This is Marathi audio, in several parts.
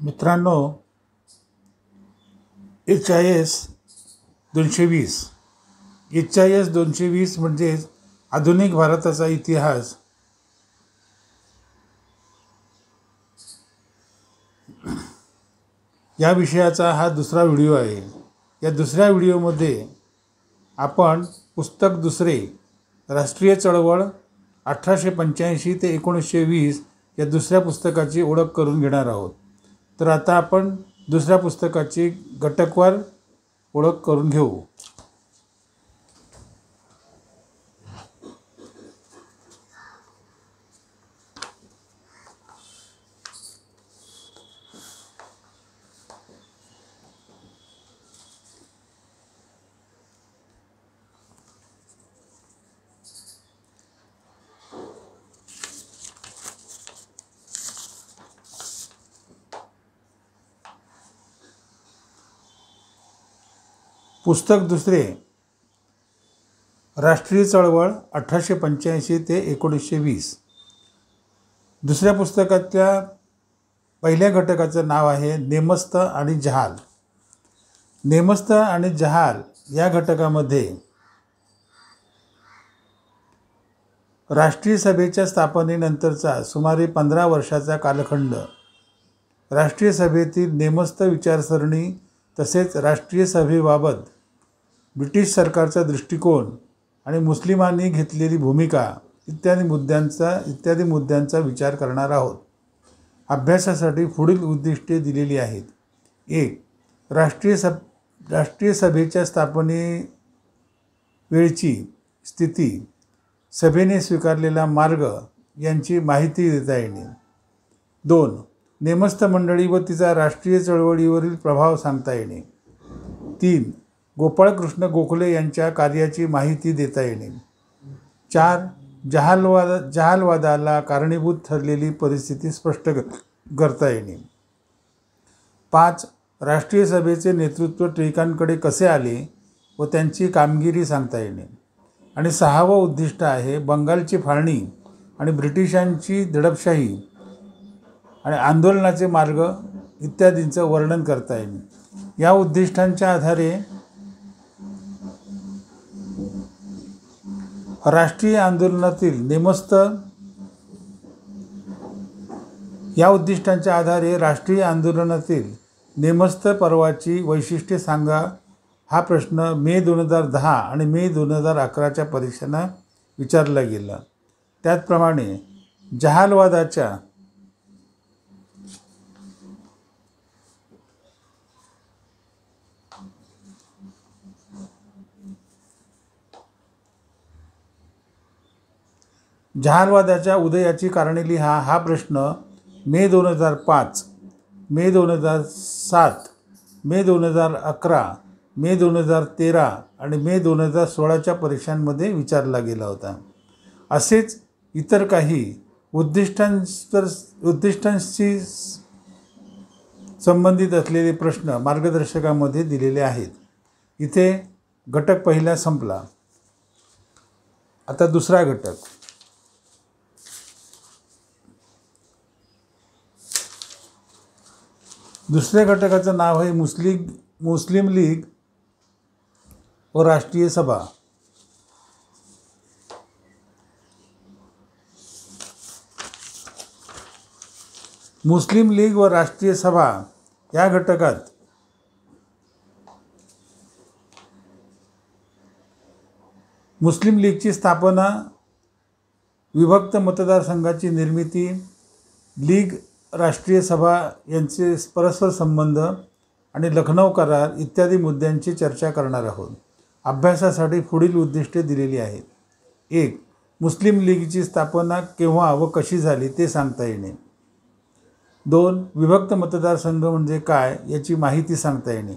मित्रांनो, HIS 220 HIS 220 म्हणजेच आधुनिक भारताचा इतिहास. या विषयाचा हा दुसरा व्हिडिओ आहे. या दुसऱ्या व्हिडिओमध्ये आपण पुस्तक दुसरे, राष्ट्रीय चळवळ 1885 ते 1920 या दुसऱ्या पुस्तकाची ओळख करून घेणार आहोत. तर आता आपण दुसऱ्या पुस्तकाची घटकवार ओळख करून घेऊ. पुस्तक दुसरे, राष्ट्रीय चळवळ 1885 ते 1920. दुसऱ्या पुस्तकातल्या पहिल्या घटकाचं नाव आहे नेमस्त आणि जहाल. नेमस्त आणि जहाल या घटकामध्ये राष्ट्रीय सभेच्या स्थापनेनंतरचा सुमारे 15 वर्षाचा कालखंड, राष्ट्रीय सभेतील नेमस्त विचारसरणी तसेच राष्ट्रीय सभेबाबत ब्रिटिश सरकारचा दृष्टिकोन आणि मुस्लिमांनी घेतलेली भूमिका इत्यादी मुद्द्यांचा विचार करणार आहोत. अभ्यासासाठी पुढील उद्दिष्टे दिलेली आहेत. 1. राष्ट्रीय सभेच्या स्थापनेवेळची स्थिती, सभेने स्वीकारलेला मार्ग यांची माहिती देता येणे. 2. नेमस्त मंडळी व तिचा राष्ट्रीय चळवळीवरील प्रभाव सांगता येणे. 3. गोपाळकृष्ण गोखले यांच्या कार्याची माहिती देता येणे. 4. जहालवादाला कारणीभूत ठरलेली परिस्थिती स्पष्ट करता येणे. 5. राष्ट्रीय सभेचे नेतृत्व टिळकांकडे कसे आले व त्यांची कामगिरी सांगता येणे. आणि 6वं उद्दिष्ट आहे बंगालची फाळणी आणि ब्रिटिशांची दडपशाही आणि आंदोलनाचे मार्ग इत्यादींचं वर्णन करता येईल. या उद्दिष्टांच्या आधारे राष्ट्रीय आंदोलनातील नेमस्त पर्वाची वैशिष्ट्ये सांगा. हा प्रश्न मे 2010 आणि मे 2011च्या परीक्षांना विचारला गेला. त्याचप्रमाणे जहालवादाच्या उदयाची कारणे लिहा. हा प्रश्न मे 2005, मे 2007, मे 2011, मे 2013 आणि मे 2016च्या परीक्षांमध्ये विचारला गेला होता. असेच इतर काही उद्दिष्टांशी संबंधित असलेले प्रश्न मार्गदर्शकामध्ये दिलेले आहेत. इथे घटक पहिला संपला. आता दुसरा घटक. दुसऱ्या घटकाचं नाव आहे मुस्लिम लीग व राष्ट्रीय सभा. मुस्लिम लीग व राष्ट्रीय सभा या घटकात मुस्लिम लीगची स्थापना, विभक्त मतदारसंघाची निर्मिती, लीग, राष्ट्रीय सभा यांचे परस्पर संबंध आणि लखनौ करार इत्यादी मुद्द्यांची चर्चा करणार आहोत. अभ्यासासाठी पुढील उद्दिष्टे दिलेली आहेत. 1. मुस्लिम लीगची स्थापना केव्हा व कशी झाली ते सांगता येणे. 2. विभक्त मतदारसंघ म्हणजे काय याची माहिती सांगता येणे.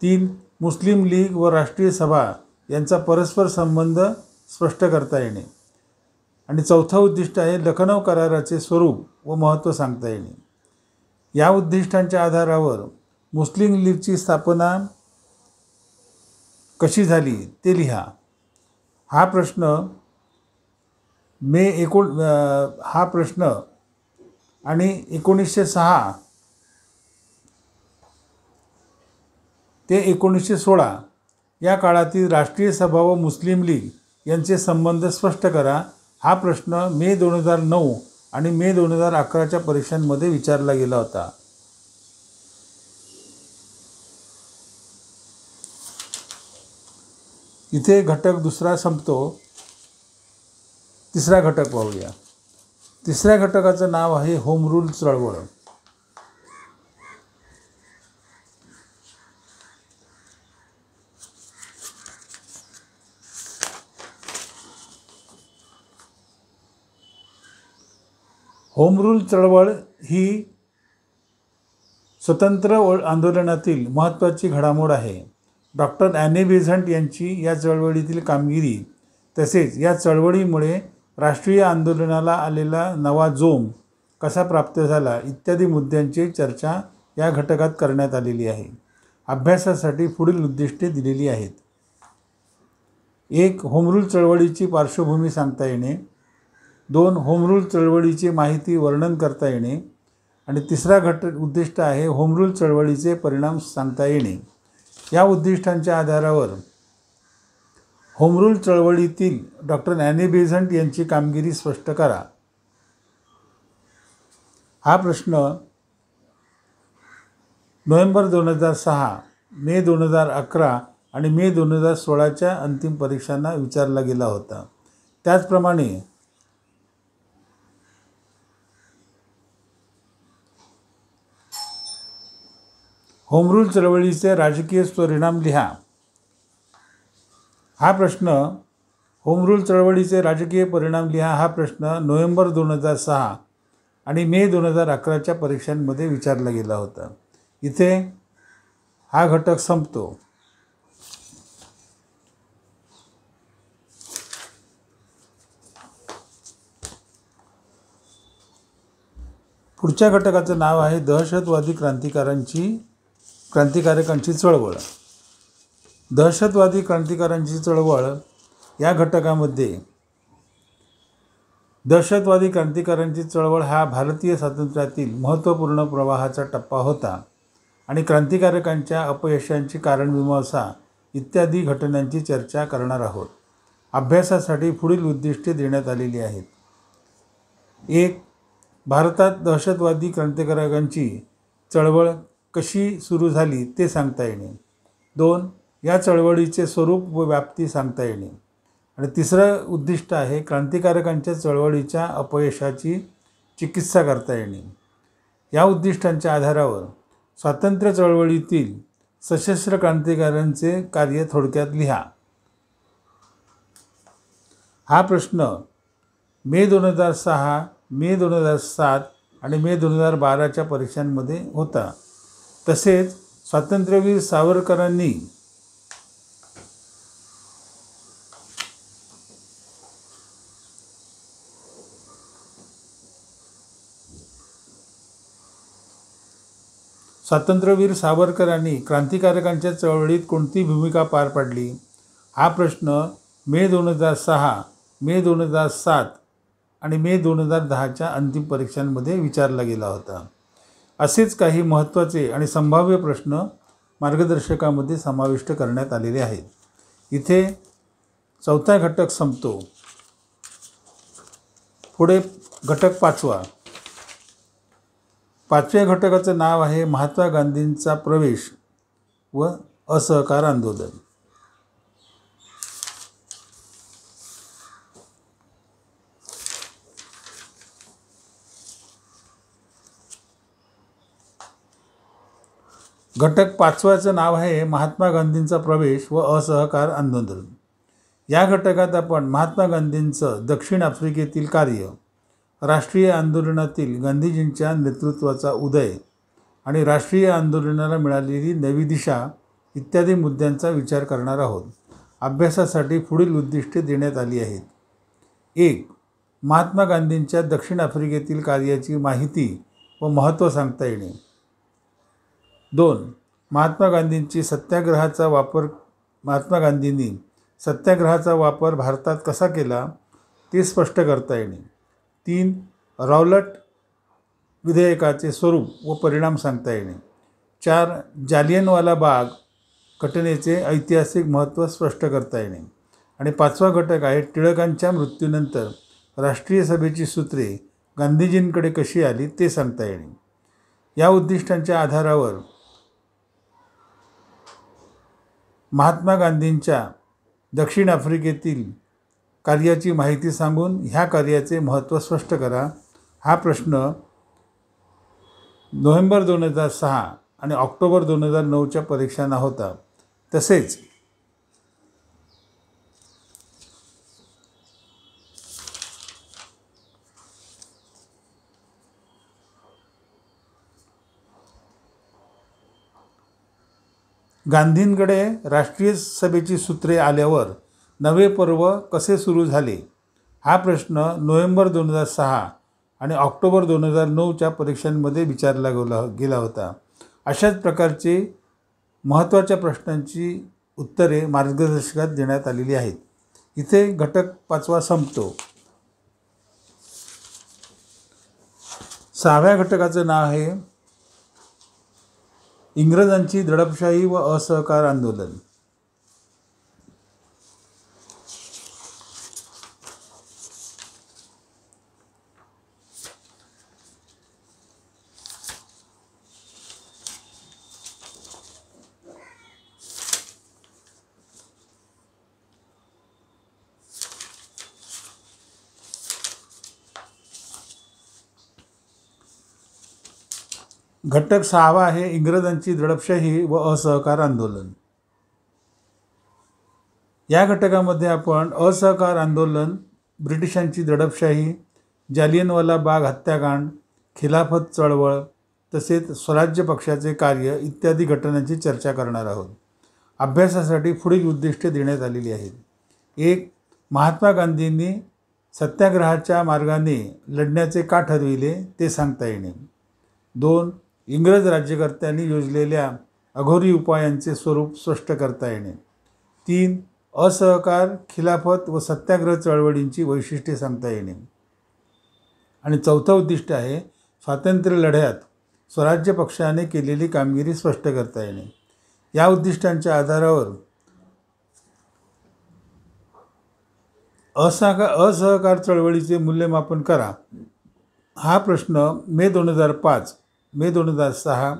3. मुस्लिम लीग व राष्ट्रीय सभा यांचा परस्पर संबंध स्पष्ट करता येणे. आणि 4थं उद्दिष्ट आहे लखनौ कराराचे स्वरूप व महत्त्व सांगता येणे. या उद्दिष्टांच्या आधारावर मुस्लिम लीगची स्थापना कशी झाली ते लिहा. हा प्रश्न आणि 1906 ते 1916 या काळातील राष्ट्रीय सभा व मुस्लिम लीग यांचे संबंध स्पष्ट करा हा प्रश्न मे 2009 आणि मे 2011च्या परीक्षांमध्ये विचारला गेला होता. इथे घटक दुसरा संपतो. तिसरा घटक पाहूया. तिसऱ्या घटकाचं नाव आहे होम रूल चळवळ. होम रूल चळवळ ही स्वतंत्र आंदोलनातील महत्त्वाची घडामोड आहे. डॉक्टर ॲने बेझंट यांची या चळवळीतील कामगिरी तसेच या चळवळीमुळे राष्ट्रीय आंदोलनाला आलेला नवा जोम कसा प्राप्त झाला इत्यादी मुद्द्यांची चर्चा या घटकात करण्यात आलेली आहे. अभ्यासासाठी पुढील उद्दिष्टे दिलेली आहेत. 1. होम रूल चळवळीची पार्श्वभूमी सांगता येणे. 2. होम रूल चळवळीची माहिती वर्णन करता येणे. आणि तिसरा उद्दिष्ट आहे होम रूल चळवळीचे परिणाम सांगता येणे. या उद्दिष्टांच्या आधारावर होम रूल चळवळीतील डॉक्टर ॲने बेझंट यांची कामगिरी स्पष्ट करा. हा प्रश्न नोव्हेंबर 2006, मे 2011 आणि मे 2016च्या अंतिम परीक्षांना विचारला गेला होता. त्याचप्रमाणे होम रूल चळवळीचे राजकीय परिणाम लिहा. हा प्रश्न होम रूल चळवळीचे राजकीय परिणाम लिहा हा प्रश्न नोव्हेंबर 2006 आणि मे 2011च्या परीक्षांमध्ये विचारला गेला होता. इथे हा घटक संपतो. पुढच्या घटकाचं नाव आहे दहशतवादी क्रांतिकारकांची चळवळ. दहशतवादी क्रांतिकारकांची चळवळ या घटकामध्ये दहशतवादी क्रांतिकारकांची चळवळ हा भारतीय स्वातंत्र्यातील महत्त्वपूर्ण प्रवाहाचा टप्पा होता आणि क्रांतिकारकांच्या अपयशांची कारणमीमांसा इत्यादी घटनांची चर्चा करणार आहोत. अभ्यासासाठी पुढील उद्दिष्टे देण्यात आलेली आहेत. 1. भारतात दहशतवादी क्रांतिकारकांची चळवळ कशी सुरू झाली ते सांगता येणे. 2. या चळवळीचे स्वरूप व व्याप्ती सांगता येणे. आणि तिसरं उद्दिष्ट आहे क्रांतिकारकांच्या चळवळीच्या अपयशाची चिकित्सा करता येणे. या उद्दिष्टांच्या आधारावर स्वातंत्र्य चळवळीतील सशस्त्र क्रांतिकारकांचे कार्य थोडक्यात लिहा. हा प्रश्न मे 2006, मे 2007 आणि मे 2012च्या परीक्षांमध्ये होता. तसेच स्वातंत्र्यवीर सावरकरांनी क्रांतिकारकांच्या चळवळीत कोणती भूमिका पार पाडली हा प्रश्न मे 2006, मे 2007 आणि मे 2010च्या अंतिम परीक्षांमध्ये विचारला गेला होता. असेच काही महत्त्वाचे आणि संभाव्य प्रश्न मार्गदर्शकामध्ये समाविष्ट करण्यात आलेले आहेत. इथे चौथा घटक संपतो. पुढे घटक पाचवा. पाचव्या घटकाचं नाव आहे महात्मा गांधींचा प्रवेश व असहकार आंदोलन. घटक पाचव्याचं नाव आहे महात्मा गांधींचा प्रवेश व असहकार आंदोलन. या घटकात आपण महात्मा गांधींचं दक्षिण आफ्रिकेतील कार्य, राष्ट्रीय आंदोलनातील गांधीजींच्या नेतृत्वाचा उदय आणि राष्ट्रीय आंदोलनाला मिळालेली नवी दिशा इत्यादी मुद्द्यांचा विचार करणार आहोत. अभ्यासासाठी पुढील उद्दिष्टे देण्यात आली आहेत. 1. महात्मा गांधींच्या दक्षिण आफ्रिकेतील कार्याची माहिती व महत्त्व सांगता येणे. 2. महात्मा गांधींनी सत्याग्रहाचा वापर भारतात कसा केला ते स्पष्ट करता येणे. 3. रॉवलट विधेयकाचे स्वरूप व परिणाम सांगता येणे. 4. जालियनवाला बाग घटनेचे ऐतिहासिक महत्त्व स्पष्ट करता येणे. आणि 5वा घटक आहे टिळकांच्या मृत्यूनंतर राष्ट्रीय सभेची सूत्रे गांधीजींकडे कशी आली ते सांगता येणे. या उद्दिष्टांच्या आधारावर महात्मा गांधींच्या दक्षिण आफ्रिकेतील कार्याची माहिती सांगून ह्या कार्याचे महत्त्व स्पष्ट करा. हा प्रश्न नोव्हेंबर 2006 आणि ऑक्टोबर 2009च्या परीक्षांना होता. तसेच गांधींकडे राष्ट्रीय सभेची सूत्रे आल्यावर नवे पर्व कसे सुरू झाले हा प्रश्न नोव्हेंबर 2006 आणि ऑक्टोबर 2009च्या परीक्षांमध्ये विचारला गेला होता. अशाच प्रकारचे महत्त्वाच्या प्रश्नांची उत्तरे मार्गदर्शकात देण्यात आलेली आहेत. इथे घटक 5वा संपतो. 6व्या घटकाचं नाव आहे इंग्रजांची दडपशाही व असहकार आंदोलन. घटक 6वा आहे इंग्रजांची दडपशाही व असहकार आंदोलन. या घटकामध्ये आपण असहकार आंदोलन, ब्रिटिशांची दडपशाही, जालियनवाला बाग हत्याकांड, खिलाफत चळवळ तसेच स्वराज्य पक्षाचे कार्य इत्यादी घटनांची चर्चा करणार आहोत. अभ्यासासाठी पुढील उद्दिष्टे देण्यात आलेली आहेत. 1. महात्मा गांधींनी सत्याग्रहाच्या मार्गाने लढण्याचे का ठरविले ते सांगता येणे. 2. इंग्रज राज्यकर्त्यांनी योजलेल्या अघोरी उपायांचे स्वरूप स्पष्ट करता येणे. 3. असहकार, खिलाफत व सत्याग्रह चळवळींची वैशिष्ट्ये सांगता येणे. आणि 4थं उद्दिष्ट आहे स्वातंत्र्य लढ्यात स्वराज्य पक्षाने केलेली कामगिरी स्पष्ट करता येणे. या उद्दिष्टांच्या आधारावर असहकार चळवळीचे मूल्यमापन करा हा प्रश्न मे 2005, मे 2006,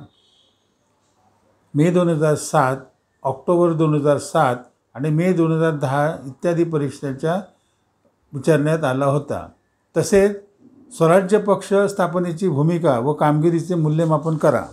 मे 2007, ऑक्टोबर 2007 आणि मे 2010 इत्यादी परीक्षांच्या विचारण्यात आला होता. तसेच स्वराज्य पक्ष स्थापनेची भूमिका व कामगिरीचे मूल्यमापन करा.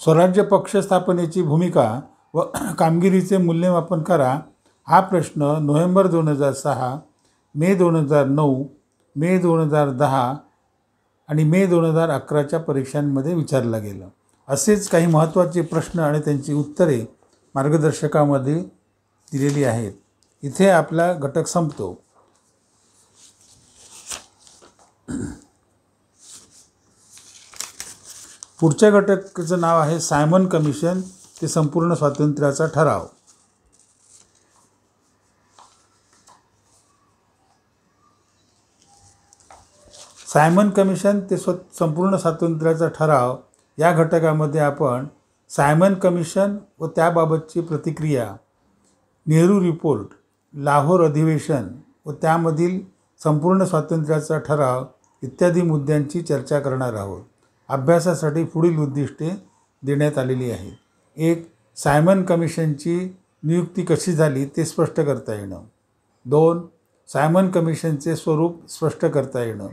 स्वराज्य पक्ष स्थापनेची भूमिका व कामगिरीचे मूल्यमापन करा हा प्रश्न नोव्हेंबर 2006, मे 2009, मे 2010 आणि मे 2011च्या परीक्षांमध्ये विचारला गेला. असेच काही महत्त्वाचे प्रश्न आणि त्यांची उत्तरे मार्गदर्शकामध्ये दिलेली आहेत. इथे आपला घटक संपतो. पुढच्या घटकाचं नाव आहे सायमन कमिशन ते संपूर्ण स्वातंत्र्याचा ठराव. सायमन कमिशन ते संपूर्ण स्वातंत्र्याचा ठराव या घटकामध्ये आपण सायमन कमिशन व त्याबाबतची प्रतिक्रिया, नेहरू रिपोर्ट, लाहोर अधिवेशन व त्यामधील संपूर्ण स्वातंत्र्याचा ठराव इत्यादी मुद्द्यांची चर्चा करणार आहोत. अभ्यासासाठी पुढील उद्दिष्टे देण्यात आलेली आहेत. 1. सायमन कमिशनची नियुक्ती कशी झाली ते स्पष्ट करता येणं. 2. सायमन कमिशनचे स्वरूप स्पष्ट करता येणं.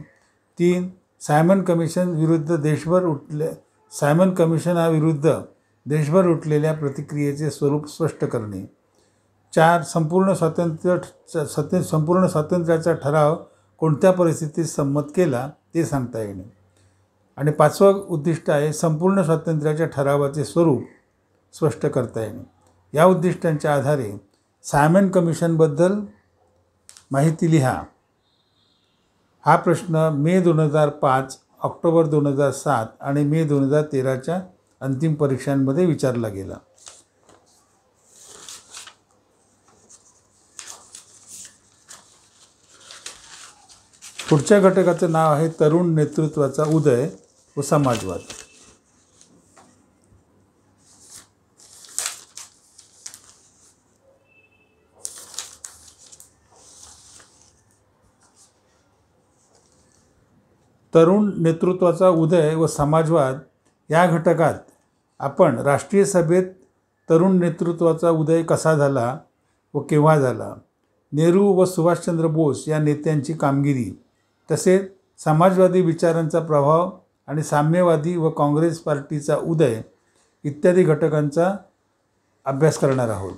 3. सायमन कमिशनविरुद्ध देशभर उठलेल्या प्रतिक्रियेचे स्वरूप स्पष्ट करणे. 4. संपूर्ण स्वातंत्र्याचा ठराव कोणत्या परिस्थितीत संमत केला ते सांगता येणे. आणि 5वं उद्दिष्ट आहे संपूर्ण स्वातंत्र्याच्या ठरावाचे स्वरूप स्पष्ट करता येणे. या उद्दिष्टांच्या आधारे सायमन कमिशनबद्दल माहिती लिहा हा प्रश्न मे 2005, ऑक्टोबर 2007 आणि मे 2013च्या अंतिम परीक्षांमध्ये विचारला गेला. पुढच्या घटकाचं नाव आहे तरुण नेतृत्वाचा उदय व समाजवाद. तरुण नेतृत्वाचा उदय व समाजवाद या घटकात आपण राष्ट्रीय सभेत तरुण नेतृत्वाचा उदय कसा झाला व केव्हा झाला, नेहरू व सुभाषचंद्र बोस या नेत्यांची कामगिरी, तसेच समाजवादी विचारांचा प्रभाव आणि साम्यवादी व काँग्रेस पार्टीचा उदय इत्यादी घटकांचा अभ्यास करणार आहोत.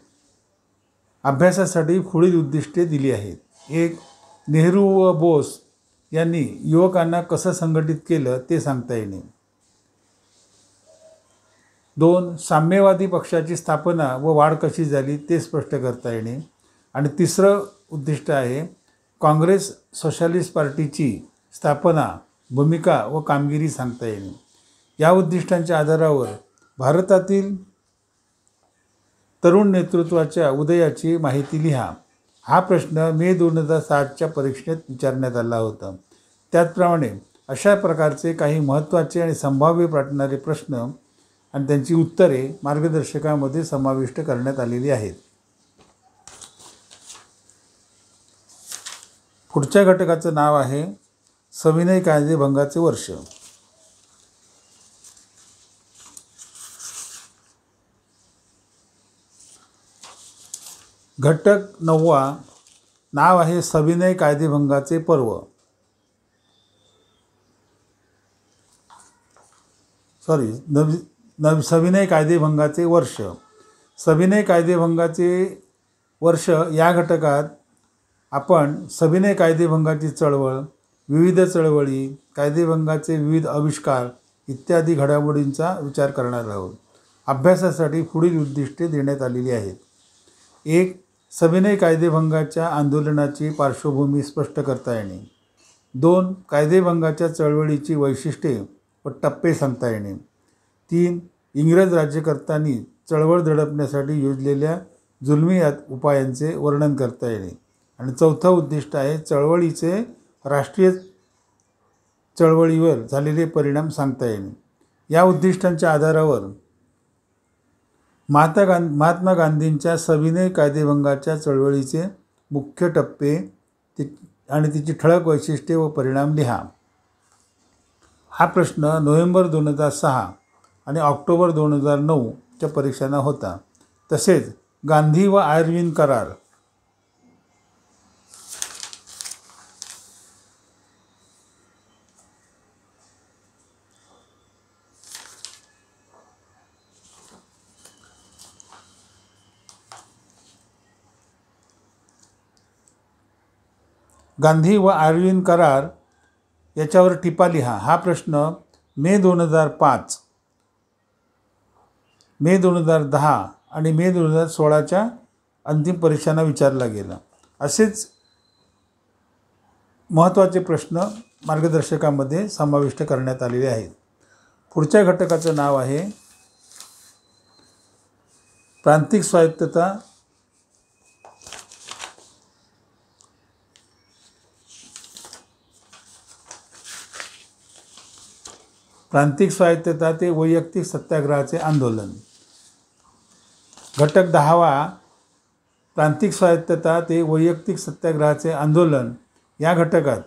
अभ्यासासाठी पुढील उद्दिष्टे दिली आहेत. 1. नेहरू व बोस यांनी युवकांना कसं संघटित केलं ते सांगता येणे. 2. साम्यवादी पक्षाची स्थापना व वाढ कशी झाली ते स्पष्ट करता येणे. आणि तिसरं उद्दिष्ट आहे काँग्रेस सोशलिस्ट पार्टीची स्थापना, भूमिका व कामगिरी सांगता येणे. या उद्दिष्टांच्या आधारावर भारतातील तरुण नेतृत्वाच्या उदयाची माहिती लिहा. हा प्रश्न मे 2007च्या परीक्षेत विचारण्यात आला होता. त्याचप्रमाणे अशा प्रकारचे काही महत्त्वाचे आणि संभाव्य वाटणारे प्रश्न आणि त्यांची उत्तरे मार्गदर्शकामध्ये समाविष्ट करण्यात आलेली आहेत. पुढच्या घटकाचं नाव आहे सविनय कायदेभंगाचे वर्ष. घटक 9वा नाव आहे सविनय कायदेभंगाचे पर्व. सविनय कायदेभंगाचे वर्ष. सविनय कायदेभंगाचे वर्ष या घटकात आपण सविनय कायदेभंगाची चळवळ, विविध चळवळी, कायदेभंगाचे विविध आविष्कार इत्यादी घडामोडींचा विचार करणार आहोत. अभ्यासासाठी पुढील उद्दिष्टे देण्यात आलेली आहेत. 1. सविनय कायदेभंगाच्या आंदोलनाची पार्श्वभूमी स्पष्ट करता येणे. 2. कायदेभंगाच्या चळवळीची वैशिष्ट्ये व टप्पे सांगता येणे. 3. इंग्रज राज्यकर्त्यांनी चळवळ दडपण्यासाठी योजलेल्या जुलमी उपायांचे वर्णन करता येणे. आणि चौथं उद्दिष्ट आहे चळवळीचे राष्ट्रीय चळवळीवर झालेले परिणाम सांगता येणे. या उद्दिष्टांच्या आधारावर महात्मा गांधींच्या सविनय कायदेभंगाच्या चळवळीचे मुख्य टप्पे आणि तिची ठळक वैशिष्ट्ये व परिणाम लिहा. हा प्रश्न नोव्हेंबर 2006 आणि ऑक्टोबर 2009च्या परीक्षांना होता. तसेच गांधी व आयर्विन करार, गांधी व आयर्विन करार याच्यावर टिपा लिहा. हा प्रश्न मे 2005, मे 2010 आणि मे 2016च्या अंतिम परीक्षांना विचारला गेला. असेच महत्त्वाचे प्रश्न मार्गदर्शकामध्ये समाविष्ट करण्यात आलेले आहेत. पुढच्या घटकाचं नाव आहे प्रांतिक स्वायत्तता ते वैयक्तिक सत्याग्रहाचे आंदोलन. घटक 10वा प्रांतिक स्वायत्तता ते वैयक्तिक सत्याग्रहाचे आंदोलन या घटकात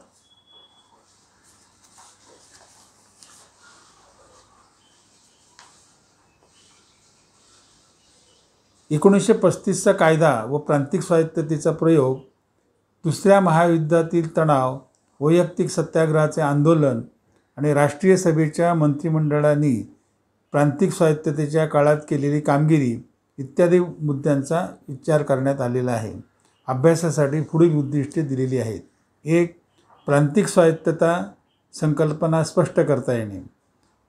चा कायदा व प्रांतिक स्वायत्ततेचा प्रयोग, दुसऱ्या महायुद्धातील तणाव, वैयक्तिक सत्याग्रहाचे आंदोलन आणि राष्ट्रीय सभेच्या मंत्रिमंडळाने प्रांतिक स्वायत्ततेच्या काळात केलेली कामगिरी इत्यादी मुद्द्यांचा विचार करण्यात आलेला आहे. अभ्यासासाठी पुढील उद्दिष्टे दिलेली आहेत. 1. प्रांतिक स्वायत्तता संकल्पना स्पष्ट करता येणे.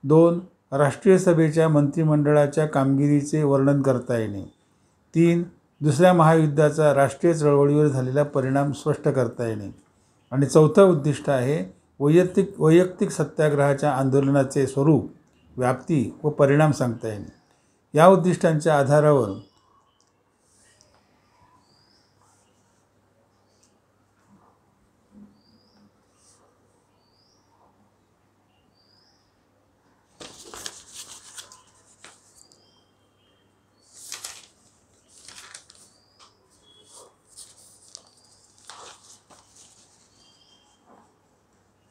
2. राष्ट्रीय सभेच्या मंत्रिमंडळाच्या कामगिरीचे वर्णन करता येणे. 3. दुसऱ्या महायुद्धाचा राष्ट्रीय चळवळीवर झालेला परिणाम स्पष्ट करता येणे. आणि चौथं उद्दिष्ट आहे वैयक्तिक सत्याग्रहाच्या आंदोलनाचे स्वरूप, व्याप्ती व परिणाम सांगता येणे. या उद्दिष्टांच्या आधारावर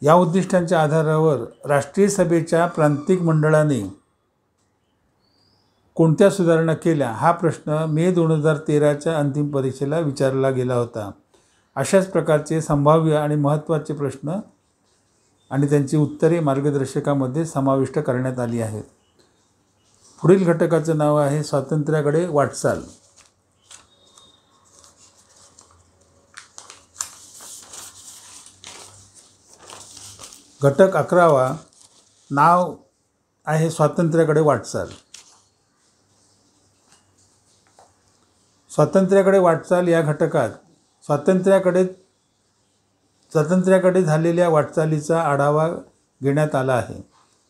या उद्दिष्टांच्या आधारावर राष्ट्रीय सभेच्या प्रांतिक मंडळाने कोणत्या सुधारणा केल्या हा प्रश्न मे 2013च्या अंतिम परीक्षेला विचारला गेला होता. अशाच प्रकारचे संभाव्य आणि महत्त्वाचे प्रश्न आणि त्यांची उत्तरे मार्गदर्शकामध्ये समाविष्ट करण्यात आली आहेत. पुढील घटकाचं नाव आहे स्वातंत्र्याकडे वाटचाल. घटक 11वा नाव आहे स्वातंत्र्याकडे वाटचाल. स्वातंत्र्याकडे वाटचाल या घटकात स्वातंत्र्याकडे झालेल्या वाटचालीचा आढावा घेण्यात आला आहे.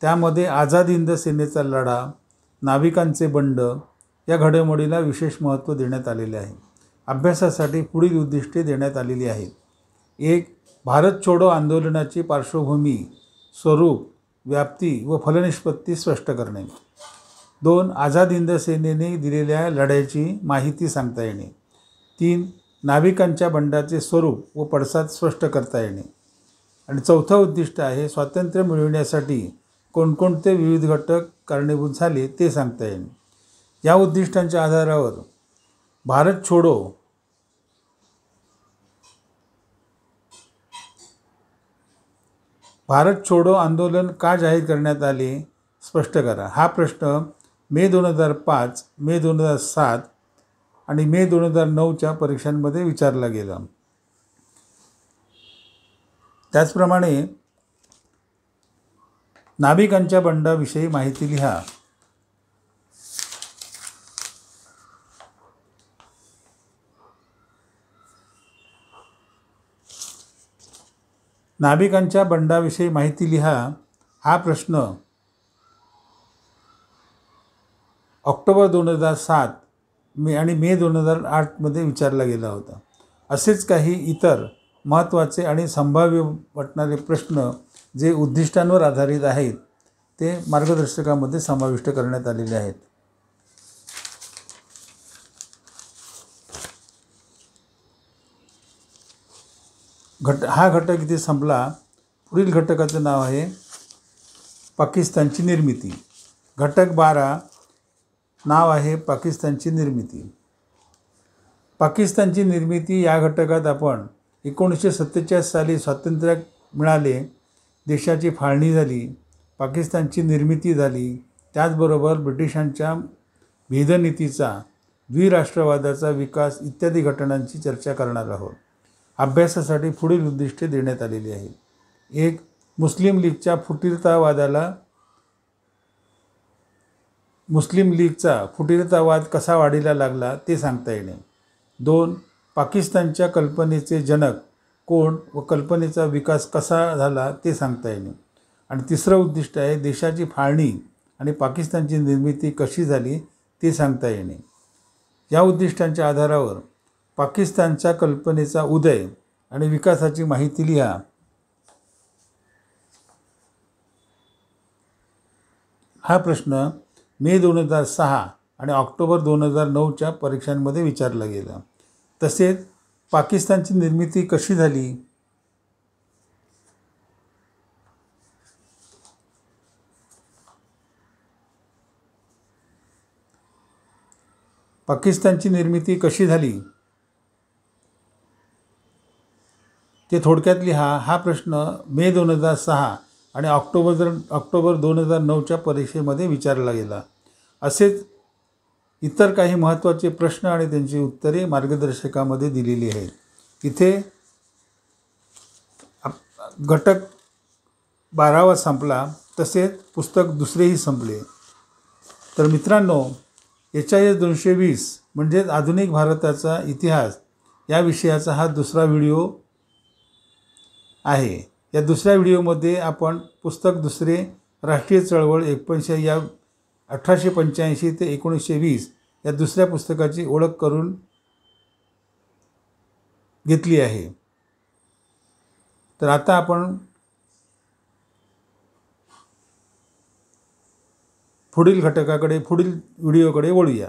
त्यामध्ये आझाद हिंद सेनेचा लढा, नाविकांचे बंड या घडामोडीला विशेष महत्त्व देण्यात आलेले आहे. अभ्यासासाठी पुढील उद्दिष्टे देण्यात आलेली आहेत. 1. भारत छोडो आंदोलनाची पार्श्वभूमी, स्वरूप, व्याप्ती व फलनिष्पत्ती स्पष्ट करणे. 2. आझाद हिंद सेनेने दिलेल्या लढ्याची माहिती सांगता येणे. 3. नाविकांच्या बंडाचे स्वरूप व पडसाद स्पष्ट करता येणे. आणि 4थं उद्दिष्ट आहे स्वातंत्र्य मिळविण्यासाठी कोणकोणते विविध घटक कारणीभूत झाले ते सांगता येणे. या उद्दिष्टांच्या आधारावर भारत छोडो आंदोलन का जाहीर करण्यात आले स्पष्ट करा. हा प्रश्न मे 2005, मे 2007 आणि मे 2009च्या परीक्षांमध्ये विचारला गेला. त्याचप्रमाणे नाविकांच्या बंडाविषयी माहिती लिहा. नाविकांच्या बंडाविषयी माहिती लिहा हा प्रश्न ऑक्टोबर 2007 आणि मे 2008मध्ये विचारला गेला होता. असेच काही इतर महत्त्वाचे आणि संभाव्य वाटणारे प्रश्न जे उद्दिष्टांवर आधारित आहेत ते मार्गदर्शकामध्ये समाविष्ट करण्यात आलेले आहेत. हा घटक इथे संपला. पुढील घटकाचं नाव आहे पाकिस्तानची निर्मिती. घटक 12 नाव आहे पाकिस्तानची निर्मिती. पाकिस्तानची निर्मिती या घटकात आपण 1947 साली स्वातंत्र्य मिळाले, देशाची फाळणी झाली, पाकिस्तानची निर्मिती झाली, त्याचबरोबर ब्रिटिशांच्या भेदनीतीचा, द्विराष्ट्रवादाचा विकास इत्यादी घटनांची चर्चा करणार आहोत. अभ्यासासाठी पुढील उद्दिष्टे देण्यात आलेली आहेत. 1. मुस्लिम लीगचा फुटीरतावाद कसा वाढीला लागला ते सांगता येणे. 2. पाकिस्तानच्या कल्पनेचे जनक कोण व कल्पनेचा विकास कसा झाला ते सांगता येणे. आणि 3रं उद्दिष्ट आहे देशाची फाळणी आणि पाकिस्तानची निर्मिती कशी झाली ते सांगता येणे. या उद्दिष्टांच्या आधारावर पाकिस्तानच्या कल्पनेचा उदय आणि विकासाची माहिती लिहा. हा प्रश्न मे 2006 आणि ऑक्टोबर 2009च्या परीक्षांमध्ये विचारला गेला. तसेच पाकिस्तानची निर्मिती कशी झाली, ते थोडक्यात लिहा. हा प्रश्न मे 2006 आणि ऑक्टोबर 2009च्या परीक्षेमध्ये विचारला गेला. असेच इतर काही महत्त्वाचे प्रश्न आणि त्यांची उत्तरे मार्गदर्शकामध्ये दिलेली आहेत. इथे घटक 12वा संपला, तसेच पुस्तक दुसरेही संपले. तर मित्रांनो, HIS 220 म्हणजेच आधुनिक भारताचा इतिहास या विषयाचा हा दुसरा व्हिडिओ आहे. या दुसऱ्या व्हिडिओमध्ये आपण पुस्तक दुसरे राष्ट्रीय चळवळ 1885 ते 1920 या दुसऱ्या पुस्तकाची ओळख करून घेतली आहे. तर आता आपण पुढील व्हिडिओकडे वळूया.